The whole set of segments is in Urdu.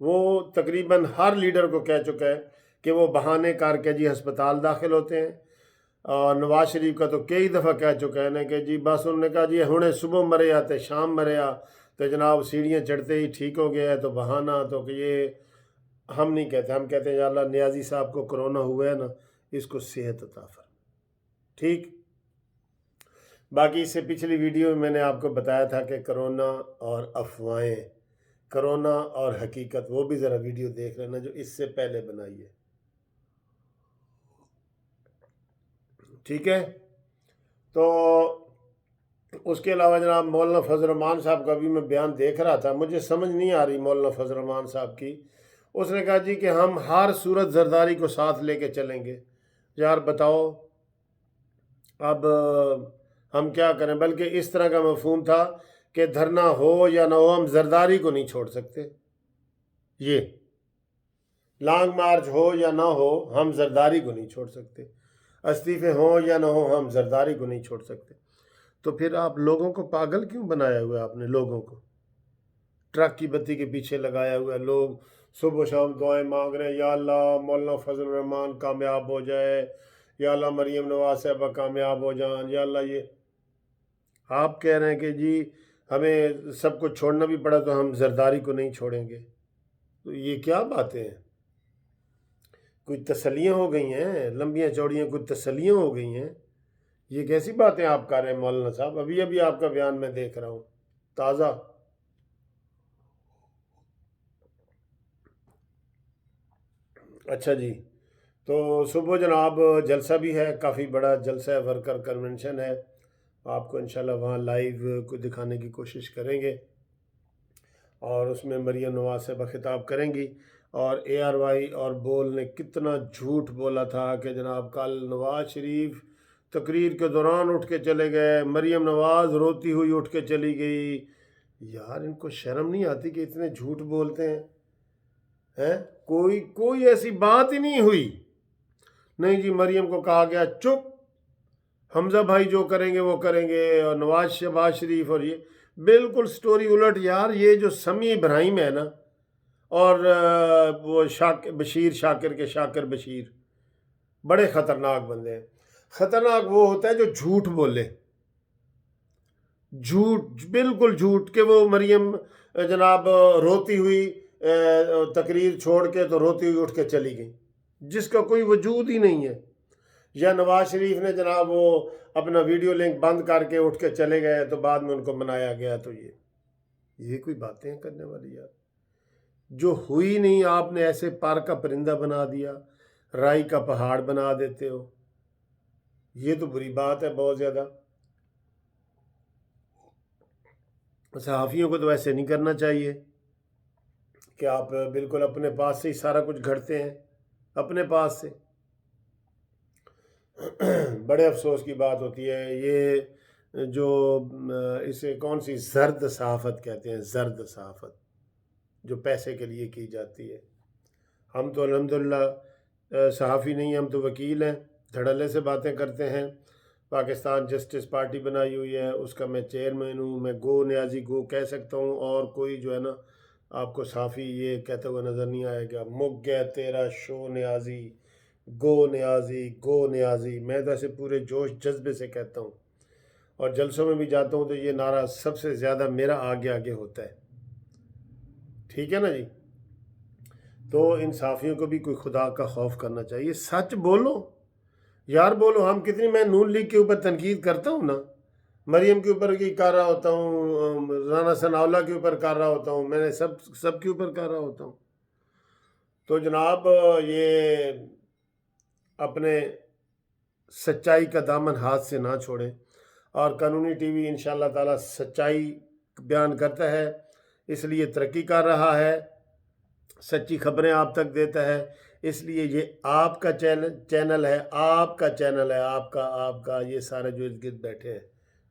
وہ تقریباً ہر لیڈر کو کہہ چکا ہے کہ وہ بہانے کر کے جی ہسپتال داخل ہوتے ہیں، اور نواز شریف کا تو کئی دفعہ کہہ چکا ہے نا کہ جی بس انہوں نے کہا جی ہنے صبح مرے آتے شام مرے آ تو جناب سیڑھیاں چڑھتے ہی ٹھیک ہو گیا ہے، تو بہانہ تو کہ یہ ہم نہیں کہتے، ہم کہتے ہیں یا اللہ نیازی صاحب کو کرونا ہوا ہے نا، اس کو صحت عطا فرما۔ ٹھیک، باقی اس سے پچھلی ویڈیو میں نے آپ کو بتایا تھا کہ کرونا اور افواہیں، کرونا اور حقیقت، وہ بھی ذرا ویڈیو دیکھ لینا جو اس سے پہلے بنائی ہے، ٹھیک ہے۔ تو اس کے علاوہ جناب مولانا فضل الرحمان صاحب کا بھی میں بیان دیکھ رہا تھا، مجھے سمجھ نہیں آ رہی مولانا فضل الرحمان صاحب کی۔ اس نے کہا جی کہ ہم ہر صورت زرداری کو ساتھ لے کے چلیں گے۔ یار بتاؤ اب ہم کیا کریں؟ بلکہ اس طرح کا مفہوم تھا کہ دھرنا ہو یا نہ ہو ہم زرداری کو نہیں چھوڑ سکتے، یہ لانگ مارچ ہو یا نہ ہو ہم زرداری کو نہیں چھوڑ سکتے، استعفے ہوں یا نہ ہو ہم زرداری کو نہیں چھوڑ سکتے۔ تو پھر آپ لوگوں کو پاگل کیوں بنایا ہوا ہے؟ آپ نے لوگوں کو ٹرک کی بتی کے پیچھے لگایا ہوا ہے، لوگ صبح و شام دعائیں مانگ رہے ہیں، یا اللہ مولانا فضل الرحمان کامیاب ہو جائے، یا اللہ مریم نواز صاحبہ کامیاب ہو جان، یا اللہ یہ آپ کہہ رہے ہیں کہ جی ہمیں سب کو چھوڑنا بھی پڑا تو ہم زرداری کو نہیں چھوڑیں گے۔ تو یہ کیا باتیں ہیں؟ کوئی تسلیاں ہو گئی ہیں، لمبیاں چوڑیاں کوئی تسلیاں ہو گئی ہیں؟ یہ کیسی باتیں آپ کر رہے ہیں مولانا صاحب؟ ابھی آپ کا بیان میں دیکھ رہا ہوں تازہ۔ اچھا جی، تو صبح جناب جلسہ بھی ہے، کافی بڑا جلسہ ہے، ورکر کنونشن ہے، آپ کو انشاءاللہ وہاں لائیو کو دکھانے کی کوشش کریں گے، اور اس میں مریم نواز صاحبہ خطاب کریں گی۔ اور اے آر وائی اور بول نے کتنا جھوٹ بولا تھا کہ جناب کل نواز شریف تقریر کے دوران اٹھ کے چلے گئے، مریم نواز روتی ہوئی اٹھ کے چلی گئی۔ یار ان کو شرم نہیں آتی کہ اتنے جھوٹ بولتے ہیں؟ کوئی ایسی بات ہی نہیں ہوئی۔ نہیں جی مریم کو کہا گیا چپ، حمزہ بھائی جو کریں گے وہ کریں گے، اور شہباز شریف، اور یہ بالکل سٹوری الٹ۔ یار یہ جو سمیع ابراہیم ہے نا، اور وہ بشیر شاکر کے شاکر بشیر، بڑے خطرناک بندے ہیں۔ خطرناک وہ ہوتا ہے جو جھوٹ بولے، جھوٹ، بالکل جھوٹ، کہ وہ مریم جناب روتی ہوئی تقریر چھوڑ کے تو روتی ہوئی اٹھ کے چلی گئی، جس کا کوئی وجود ہی نہیں ہے۔ یا نواز شریف نے جناب وہ اپنا ویڈیو لنک بند کر کے اٹھ کے چلے گئے تو بعد میں ان کو منایا گیا۔ تو یہ کوئی باتیں کرنے والی یار، جو ہوئی نہیں آپ نے ایسے پر کا پرندہ بنا دیا، رائی کا پہاڑ بنا دیتے ہو۔ یہ تو بری بات ہے بہت زیادہ۔ صحافیوں کو تو ایسے نہیں کرنا چاہیے کہ آپ بالکل اپنے پاس سے ہی سارا کچھ گھڑتے ہیں، اپنے پاس سے۔ بڑے افسوس کی بات ہوتی ہے یہ جو اسے کون سی زرد صحافت کہتے ہیں، زرد صحافت جو پیسے کے لیے کی جاتی ہے۔ ہم تو الحمدللہ صحافی نہیں، ہم تو وکیل ہیں، دھڑلے سے باتیں کرتے ہیں۔ پاکستان جسٹس پارٹی بنائی ہوئی ہے، اس کا میں چیئرمین ہوں، میں گو نیازی گو کہہ سکتا ہوں، اور کوئی جو ہے نا آپ کو صحافی یہ کہتا ہوا نظر نہیں آئے گا مک گیا تیرا شو نیازی، گو نیازی، گو نیازی۔ میں تو ایسے پورے جوش جذبے سے کہتا ہوں، اور جلسوں میں بھی جاتا ہوں تو یہ نعرہ سب سے زیادہ میرا آگے آگے ہوتا ہے، ٹھیک ہے نا جی۔ تو ان صحافیوں کو بھی کوئی خدا کا خوف کرنا چاہیے، سچ بولو یار، بولو۔ ہم کتنی، میں نون لیگ کے اوپر تنقید کرتا ہوں نا، مریم کے اوپر کی کر رہا ہوتا ہوں، رانا ثناءاللہ کے اوپر کر رہا ہوتا ہوں، میں نے سب کے اوپر کر رہا ہوتا ہوں۔ تو جناب یہ اپنے سچائی کا دامن ہاتھ سے نہ چھوڑیں، اور قانونی ٹی وی انشاءاللہ تعالی سچائی بیان کرتا ہے، اس لیے ترقی کر رہا ہے، سچی خبریں آپ تک دیتا ہے، اس لیے یہ آپ کا چینل ہے، آپ کا چینل ہے، آپ کا یہ سارے جو ارد گرد بیٹھے ہیں،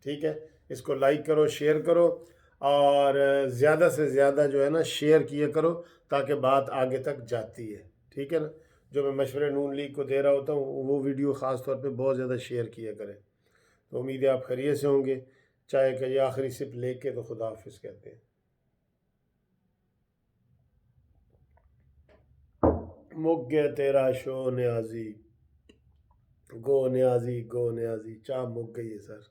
ٹھیک ہے۔ اس کو لائک کرو، شیئر کرو، اور زیادہ سے زیادہ جو ہے نا شیئر کیا کرو تاکہ بات آگے تک جاتی ہے، ٹھیک ہے نا۔ جو میں مشورے نون لیگ کو دے رہا ہوتا ہوں وہ ویڈیو خاص طور پہ بہت زیادہ شیئر کیا کریں۔ تو امید ہے آپ خیریت سے ہوں گے، چاہے کہ یہ آخری سپ لے کے تو خدا حافظ کہتے ہیں۔ مک گیا تیرا شو نیازی، گو نیازی گو نیازی، چاہ مک گئی ہے سر۔